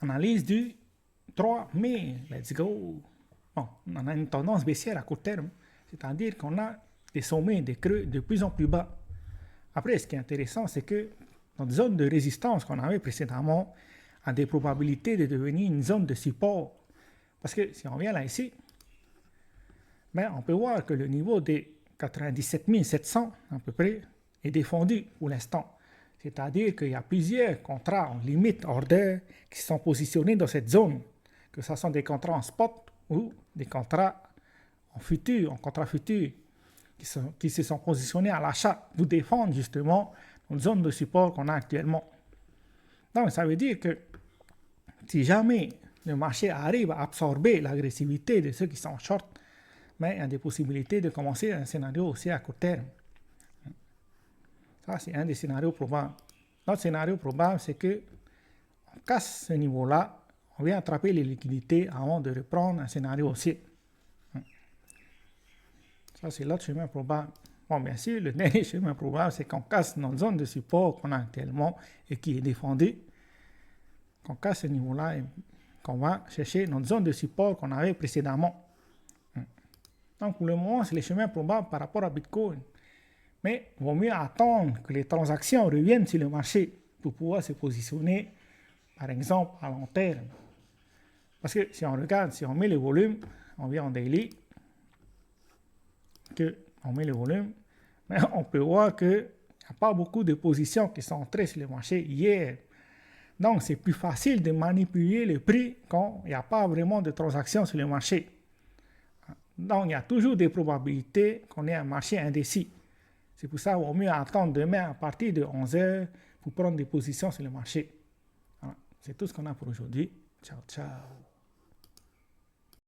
Analyse du 3 mai. Let's go. Bon, on a une tendance baissière à court terme, c'est-à-dire qu'on a des sommets, des creux de plus en plus bas. Après, ce qui est intéressant, c'est que notre zone de résistance qu'on avait précédemment a des probabilités de devenir une zone de support. Parce que si on vient là ici, ben, on peut voir que le niveau des 97 700 à peu près est défendu pour l'instant. C'est-à-dire qu'il y a plusieurs contrats en limite order qui sont positionnés dans cette zone, que ce sont des contrats en spot ou des contrats en futur, en contrat futur, qui se sont positionnés à l'achat pour défendre justement une zone de support qu'on a actuellement. Donc ça veut dire que si jamais le marché arrive à absorber l'agressivité de ceux qui sont short, mais il y a des possibilités de commencer un scénario aussi à court terme. Ça, c'est un des scénarios probables. L'autre scénario probable, c'est qu'on casse ce niveau-là, on vient attraper les liquidités avant de reprendre un scénario haussier. Ça, c'est l'autre chemin probable. Bon, bien sûr, le dernier chemin probable, c'est qu'on casse notre zone de support qu'on a actuellement et qui est défendue. Qu'on casse ce niveau-là et qu'on va chercher notre zone de support qu'on avait précédemment. Donc, pour le moment, c'est les chemins probables par rapport à Bitcoin. Mais il vaut mieux attendre que les transactions reviennent sur le marché pour pouvoir se positionner, par exemple, à long terme. Parce que si on regarde, si on met le volume, on vient en daily, on met le volume, mais on peut voir qu'il n'y a pas beaucoup de positions qui sont entrées sur le marché hier. Donc, c'est plus facile de manipuler le prix quand il n'y a pas vraiment de transactions sur le marché. Donc, il y a toujours des probabilités qu'on ait un marché indécis. C'est pour ça qu'il vaut mieux attendre demain à partir de 11h pour prendre des positions sur le marché. Voilà. C'est tout ce qu'on a pour aujourd'hui. Ciao, ciao.